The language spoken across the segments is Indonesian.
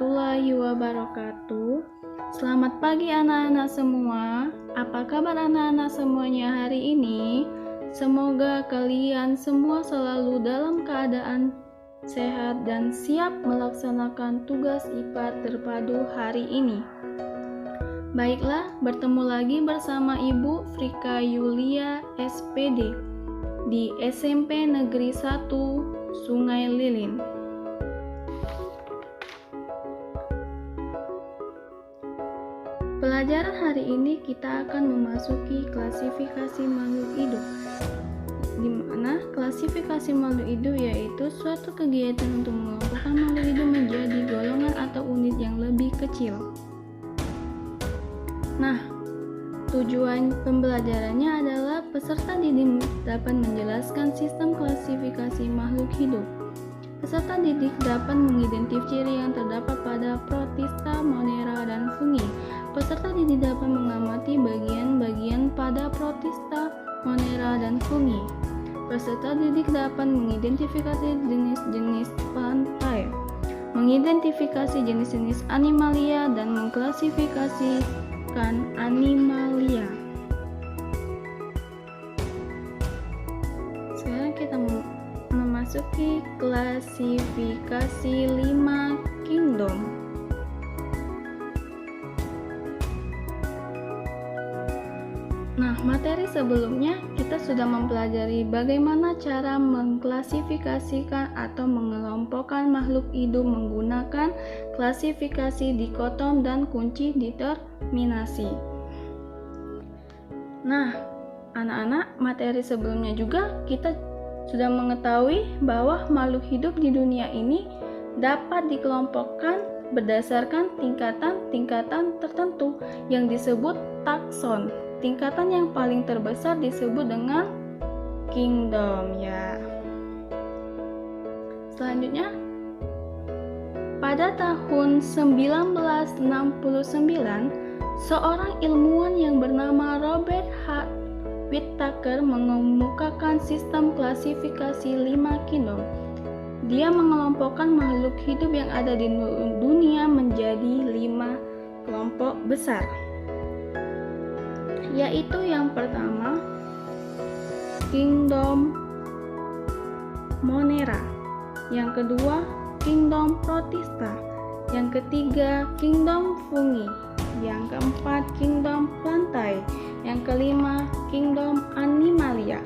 warahmatullahi wabarakatuh. Selamat pagi anak-anak semua. Apa kabar anak-anak semuanya hari ini? Semoga kalian semua selalu dalam keadaan sehat dan siap melaksanakan tugas IPA terpadu hari ini. Baiklah, bertemu lagi bersama Ibu Frika Yulia SPD di SMP Negeri 1 Sungai Lilin. Pelajaran hari ini kita akan memasuki klasifikasi makhluk hidup, di mana klasifikasi makhluk hidup yaitu suatu kegiatan untuk mengelompokkan makhluk hidup menjadi golongan atau unit yang lebih kecil. Nah, tujuan pembelajarannya adalah peserta didik dapat menjelaskan sistem klasifikasi makhluk hidup. Peserta didik dapat mengidentifikasi ciri yang terdapat pada protista, monera, dan fungi. Peserta didik dapat mengamati bagian-bagian pada protista, monera, dan fungi. Peserta didik dapat mengidentifikasi jenis-jenis pantai, mengidentifikasi jenis-jenis animalia, dan mengklasifikasikan animalia. Sekarang kita memasuki klasifikasi 5 kingdom. Nah, materi sebelumnya kita sudah mempelajari bagaimana cara mengklasifikasikan atau mengelompokkan makhluk hidup menggunakan klasifikasi dikotom dan kunci determinasi. Nah, anak-anak, materi sebelumnya juga kita sudah mengetahui bahwa makhluk hidup di dunia ini dapat dikelompokkan berdasarkan tingkatan-tingkatan tertentu yang disebut takson. Tingkatan yang paling terbesar disebut dengan kingdom ya. Selanjutnya, pada tahun 1969, seorang ilmuwan yang bernama Robert H. Whittaker mengemukakan sistem klasifikasi 5 kingdom. Dia mengelompokkan makhluk hidup yang ada di dunia menjadi 5 kelompok besar, yaitu yang pertama kingdom monera, yang kedua kingdom protista, yang ketiga kingdom fungi, yang keempat kingdom plantae, yang kelima kingdom animalia,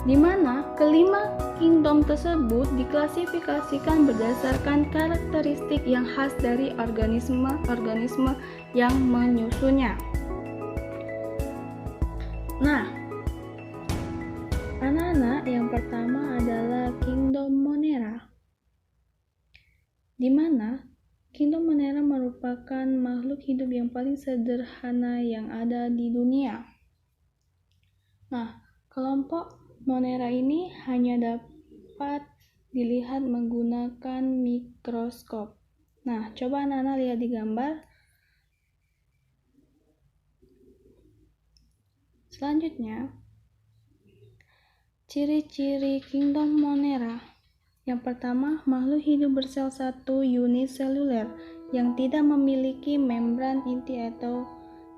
di mana kelima kingdom tersebut diklasifikasikan berdasarkan karakteristik yang khas dari organisme yang menyusunnya. Nah, anak-anak, yang pertama adalah kingdom monera, di mana kingdom monera merupakan makhluk hidup yang paling sederhana yang ada di dunia. Nah, kelompok monera ini hanya dapat dilihat menggunakan mikroskop. Nah, coba anak-anak lihat di gambar. Selanjutnya, ciri-ciri kingdom monera. Yang pertama, makhluk hidup bersel satu uniseluler yang tidak memiliki membran inti atau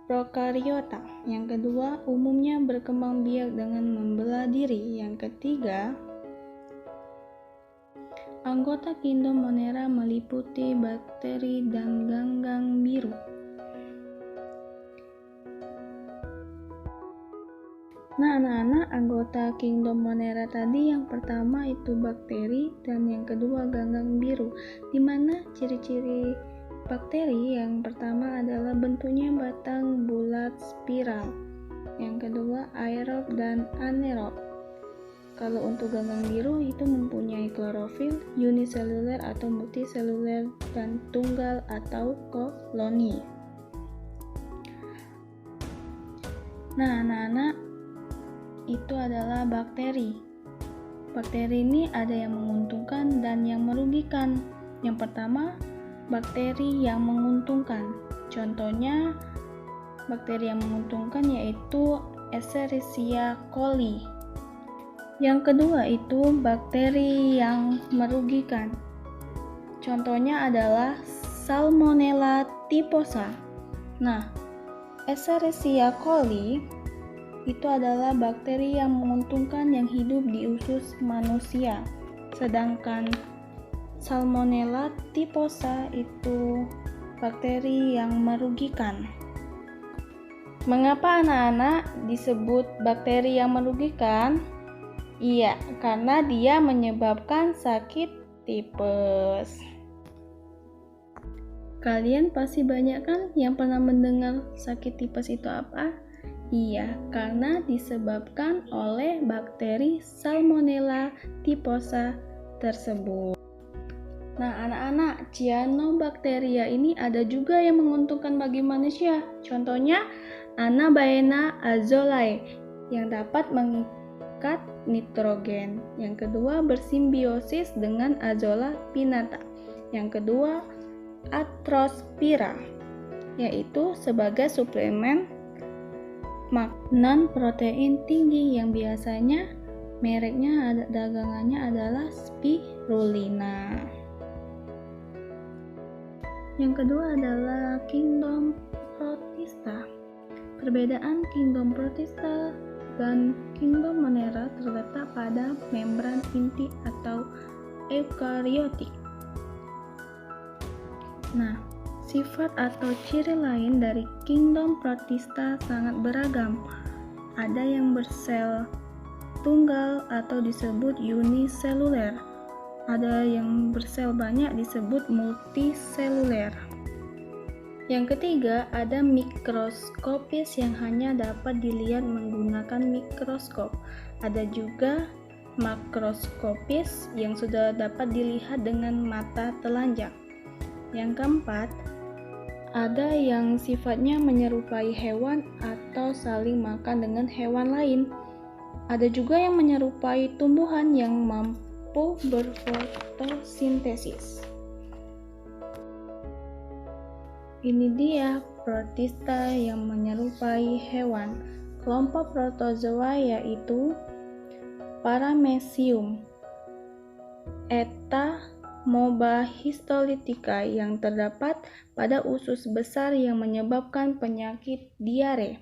prokariota. Yang kedua, umumnya berkembang biak dengan membelah diri. Yang ketiga, anggota kingdom monera meliputi bakteri dan ganggang biru. Nah, anak-anak, anggota kingdom monera tadi yang pertama itu bakteri dan yang kedua ganggang biru. Di mana ciri-ciri bakteri yang pertama adalah bentuknya batang bulat spiral. Yang kedua aerob dan anaerob. Kalau untuk ganggang biru itu mempunyai klorofil, uniseluler atau multiseluler, dan tunggal atau koloni. Nah, anak-anak, itu adalah bakteri. Bakteri ini ada yang menguntungkan dan yang merugikan. Yang pertama, bakteri yang menguntungkan. Contohnya, bakteri yang menguntungkan yaitu Escherichia coli. Yang kedua itu bakteri yang merugikan. Contohnya adalah Salmonella typhosa. Nah, Escherichia coli itu adalah bakteri yang menguntungkan yang hidup di usus manusia. Sedangkan Salmonella typhosa itu bakteri yang merugikan. Mengapa anak-anak disebut bakteri yang merugikan? Iya, karena dia menyebabkan sakit tipes. Kalian pasti banyak kan yang pernah mendengar sakit tipes itu apa? Iya, karena disebabkan oleh bakteri Salmonella typhosa tersebut. Nah, anak-anak, cyanobacteria ini ada juga yang menguntungkan bagi manusia. Contohnya, Anabaena azolae yang dapat mengikat nitrogen. Yang kedua, bersimbiosis dengan Azolla pinnata. Yang kedua, Atrospira, yaitu sebagai suplemen makanan protein tinggi yang biasanya mereknya dagangannya adalah spirulina. Yang kedua adalah Kingdom protista. Perbedaan Kingdom protista dan Kingdom monera terletak pada membran inti atau eukariotik. Nah, sifat atau ciri lain dari Kingdom protista sangat beragam. Ada yang bersel tunggal atau disebut uniseluler. Ada yang bersel banyak disebut multiseluler. Yang ketiga, ada mikroskopis yang hanya dapat dilihat menggunakan mikroskop. Ada juga makroskopis yang sudah dapat dilihat dengan mata telanjang. Yang keempat, ada yang sifatnya menyerupai hewan atau saling makan dengan hewan lain. Ada juga yang menyerupai tumbuhan yang mampu berfotosintesis. Ini dia protista yang menyerupai hewan. Kelompok protozoa yaitu Paramecium, Eta Moeba histolytica yang terdapat pada usus besar yang menyebabkan penyakit diare.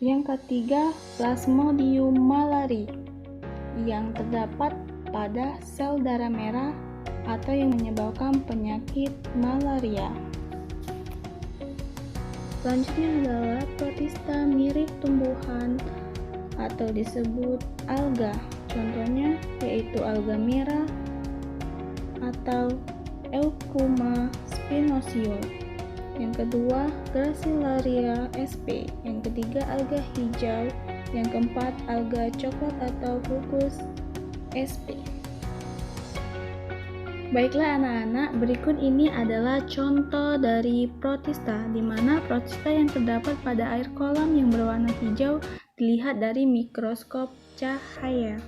Yang ketiga, Plasmodium malariae yang terdapat pada sel darah merah atau yang menyebabkan penyakit malaria. Selanjutnya adalah protista mirip tumbuhan atau disebut alga. Contohnya yaitu alga merah atau Eucuma spinosyol. Yang kedua, Gracilaria sp. Yang ketiga, alga hijau. Yang keempat, alga coklat atau Fucus sp. Baiklah anak-anak, berikut ini adalah contoh dari protista, di mana protista yang terdapat pada air kolam yang berwarna hijau dilihat dari mikroskop cahaya.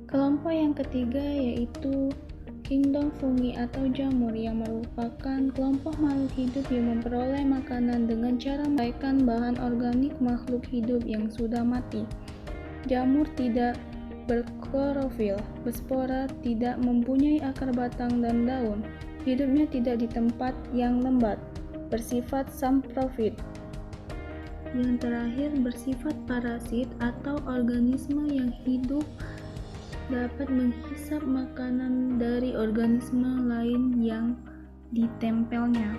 Kelompok yang ketiga yaitu Kingdom fungi atau jamur yang merupakan kelompok makhluk hidup yang memperoleh makanan dengan cara menguraikan bahan organik makhluk hidup yang sudah mati. Jamur tidak berklorofil, berspora, tidak mempunyai akar batang dan daun, hidupnya tidak di tempat yang lembab, bersifat samprofit. Yang terakhir, bersifat parasit atau organisme yang hidup dapat menghisap makanan dari organisme lain yang ditempelnya.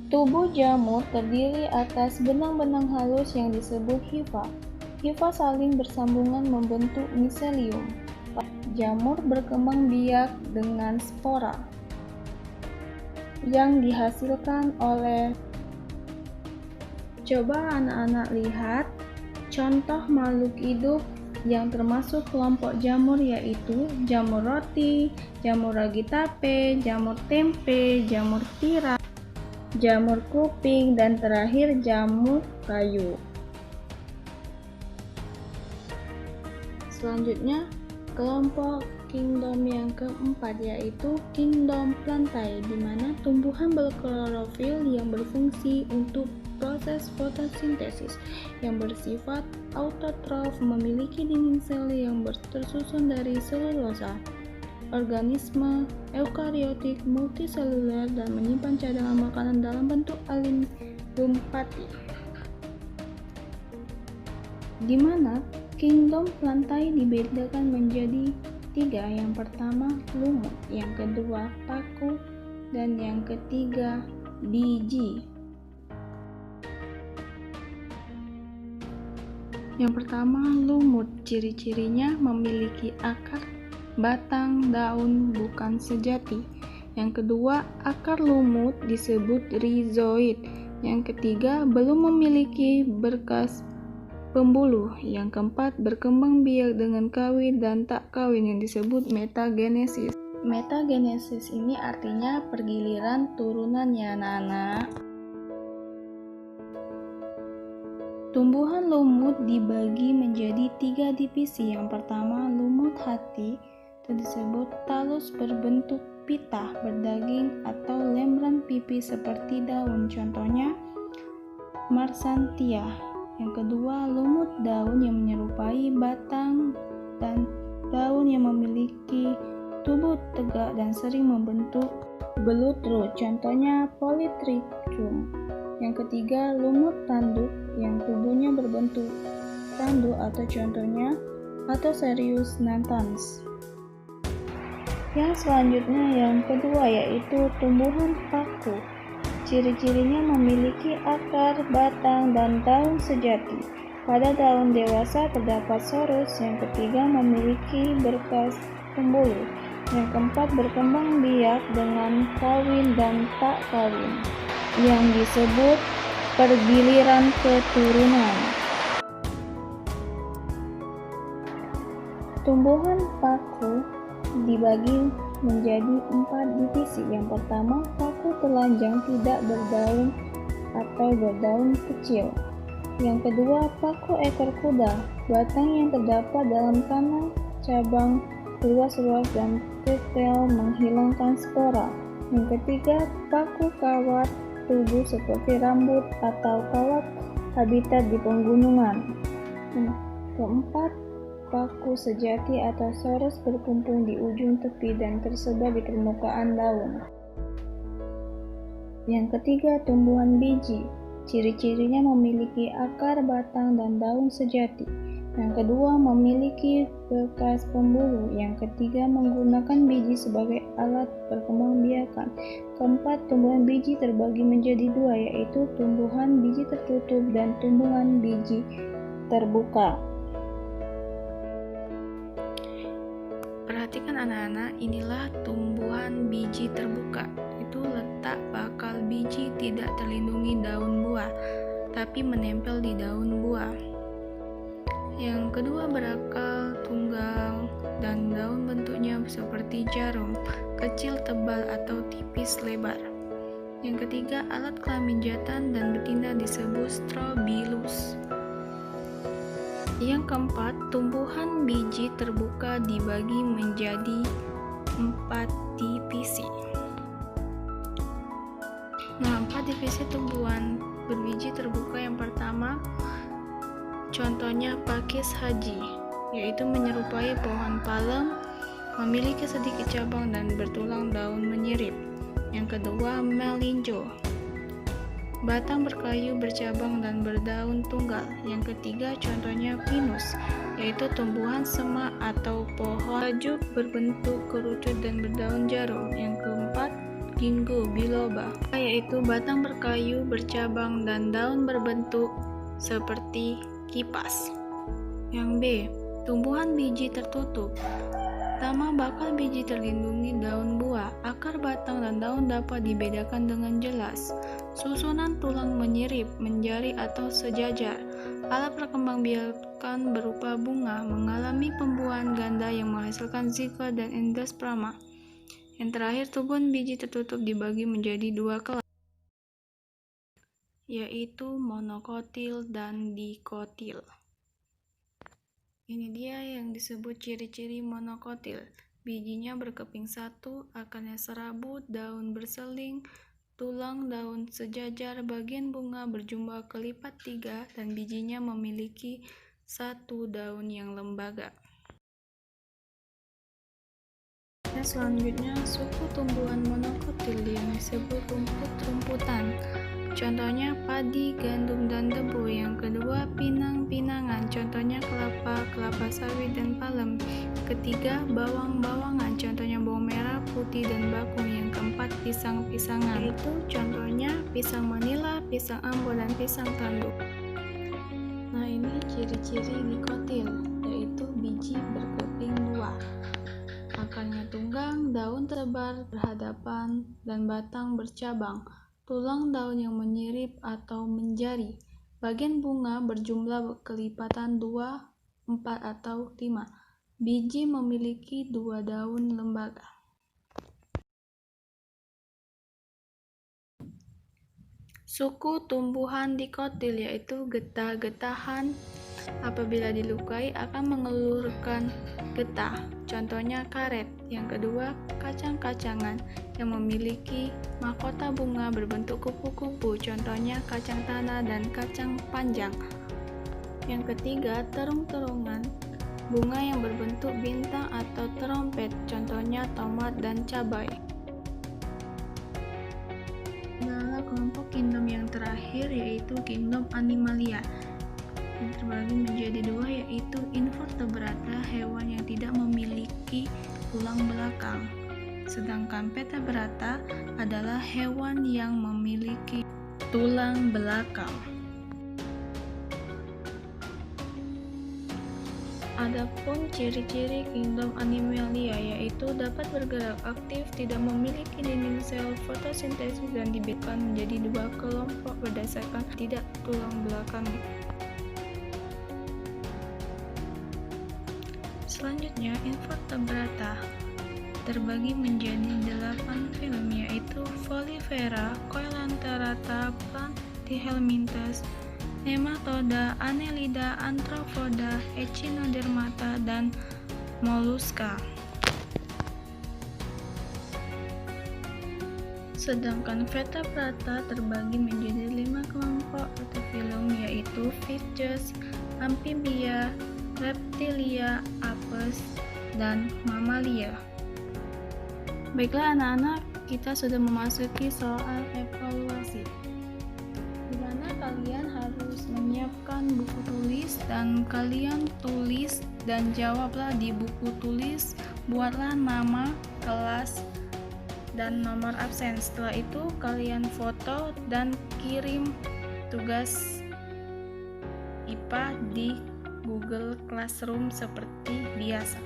Tubuh jamur terdiri atas benang-benang halus yang disebut hifa. Hifa saling bersambungan membentuk miselium. Jamur berkembang biak dengan spora yang dihasilkan oleh. Coba anak-anak lihat contoh makhluk hidup yang termasuk kelompok jamur yaitu jamur roti, jamur ragi tape, jamur tempe, jamur tiram, jamur kuping, dan terakhir jamur kayu. Selanjutnya, kelompok kingdom yang keempat, yaitu kingdom plantae, di mana tumbuhan berklorofil yang berfungsi untuk proses fotosintesis, yang bersifat autotrof, memiliki dinding sel yang tersusun dari selulosa, organisme eukariotik multiseluler, dan menyimpan cadangan makanan dalam bentuk alinium pati. Di mana kingdom plantae dibedakan menjadi 3. Yang pertama lumut, yang kedua paku, dan yang ketiga biji. Yang pertama lumut, ciri-cirinya memiliki akar, batang, daun bukan sejati. Yang kedua, akar lumut disebut rhizoid. Yang ketiga, belum memiliki berkas pembuluh. Yang keempat, berkembang biak dengan kawin dan tak kawin yang disebut metagenesis. Metagenesis ini artinya pergiliran turunannya, anak-anak. Tumbuhan lumut dibagi menjadi 3 divisi. Yang pertama, lumut hati, itu disebut talus berbentuk pita, berdaging atau lembran pipih seperti daun. Contohnya Marsantia. Yang kedua, lumut daun yang menyerupai batang dan daun yang memiliki tubuh tegak dan sering membentuk belut root. Contohnya Polytrichum. Yang ketiga, lumut tanduk yang tubuhnya berbentuk tanduk atau contohnya Atoserius natans. Yang selanjutnya yang kedua yaitu tumbuhan paku. Ciri-cirinya memiliki akar, batang, dan daun sejati. Pada daun dewasa terdapat sorus. Yang ketiga memiliki berkas pembuluh. Yang keempat berkembang biak dengan kawin dan tak kawin, yang disebut pergiliran keturunan. Tumbuhan paku dibagi menjadi 4 divisi. Yang pertama, paku telanjang tidak berdaun atau berdaun kecil. Yang kedua, paku ekor kuda, batang yang terdapat dalam tanah, cabang luas-luas dan tetel menghilangkan spora. Yang ketiga, paku kawat, tubuh seperti rambut atau kawat, habitat di pegunungan. Keempat, paku sejati atau sorus berkumpul di ujung tepi dan tersebar di permukaan daun. Yang ketiga, tumbuhan biji. Ciri-cirinya memiliki akar, batang, dan daun sejati. Yang kedua, memiliki bekas pembuluh. Yang ketiga, menggunakan biji sebagai alat perkembangbiakan. Keempat, tumbuhan biji terbagi menjadi 2, yaitu tumbuhan biji tertutup dan tumbuhan biji terbuka. Perhatikan anak-anak, inilah tumbuhan biji terbuka. Itu letak bakal biji tidak terlindungi daun buah, tapi menempel di daun buah. Yang kedua, berakar tunggal dan daun bentuknya seperti jarum, kecil, tebal, atau tipis lebar. Yang ketiga, alat kelamin jantan dan betina disebut strobilus. Yang keempat, tumbuhan biji terbuka dibagi menjadi 4 divisi. Nah, 4 divisi tumbuhan berbiji terbuka yang pertama, contohnya Pakis haji, yaitu menyerupai pohon palem, memiliki sedikit cabang dan bertulang daun menyirip. Yang kedua, Melinjo, batang berkayu, bercabang, dan berdaun tunggal. Yang ketiga, contohnya Pinus, yaitu tumbuhan semak atau pohon tajuk berbentuk kerucut dan berdaun jarum. Yang keempat, Ginkgo biloba, yaitu batang berkayu, bercabang, dan daun berbentuk seperti kipas. Yang B, tumbuhan biji tertutup. Pertama, bakal biji terlindungi daun buah, akar, batang, dan daun dapat dibedakan dengan jelas. Susunan tulang menyirip, menjari, atau sejajar. Alat perkembangbiakan berupa bunga, mengalami pembuahan ganda yang menghasilkan zigot dan endosperma. Yang terakhir, tumbuhan biji tertutup dibagi menjadi 2 kelas, yaitu monokotil dan dikotil. Ini dia yang disebut ciri-ciri monokotil. bijinya berkeping satu, akarnya serabut, daun berseling, tulang daun sejajar, bagian bunga berjumlah kelipat 3, dan bijinya memiliki 1 daun yang lembaga. Selanjutnya, suku tumbuhan monokotil yang disebut rumput-rumputan. Contohnya padi, gandum, dan tebu. Yang kedua, pinang-pinangan. Contohnya kelapa, kelapa sawit, dan palem. Ketiga, bawang-bawangan. Contohnya bawang merah, putih, dan bakung. Yang keempat, pisang-pisangan. Yaitu contohnya pisang manila, pisang ambo, dan pisang tanduk. Nah, ini ciri-ciri dikotil, yaitu biji berkeping 2. Akarnya tunggang, daun tebar berhadapan, dan batang bercabang. Tulang daun yang menyirip atau menjari. Bagian bunga berjumlah kelipatan 2, 4, atau 5. Biji memiliki 2 daun lembaga. Suku tumbuhan dikotil yaitu getah-getahan. Apabila dilukai akan mengeluarkan getah. Contohnya karet. Yang kedua, kacang-kacangan yang memiliki mahkota bunga berbentuk kupu-kupu. Contohnya kacang tanah dan kacang panjang. Yang ketiga, terung-terungan bunga yang berbentuk bintang atau trompet. Contohnya tomat dan cabai. Nah, kelompok kingdom yang terakhir yaitu kingdom Animalia. Terbagi menjadi 2, yaitu invertebrata, hewan yang tidak memiliki tulang belakang. Sedangkan vertebrata adalah hewan yang memiliki tulang belakang. Adapun ciri-ciri kingdom Animalia yaitu dapat bergerak aktif, tidak memiliki dinding sel, fotosintesis, dan dibedakan menjadi 2 kelompok berdasarkan tidak tulang belakang. Selanjutnya, invertebrata terbagi menjadi 8 film, yaitu Folivera, Coelenterata, Platyhelminthes, Nematoda, Annelida, Arthropoda, Echinodermata, dan Mollusca. Sedangkan vertebrata terbagi menjadi 5 kelompok atau film, yaitu Fishes, Amphibia, Reptilia, apes, dan mamalia. Baiklah anak-anak, kita sudah memasuki soal evaluasi, di mana kalian harus menyiapkan buku tulis dan kalian tulis dan jawablah di buku tulis. Buatlah nama, kelas, dan nomor absen. Setelah itu kalian foto dan kirim tugas IPA di Google Classroom seperti biasa.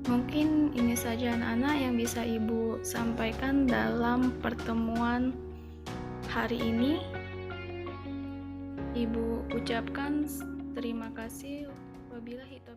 Mungkin ini saja anak-anak yang bisa Ibu sampaikan dalam pertemuan hari ini. Ibu ucapkan terima kasih. Wabillahi taufiq.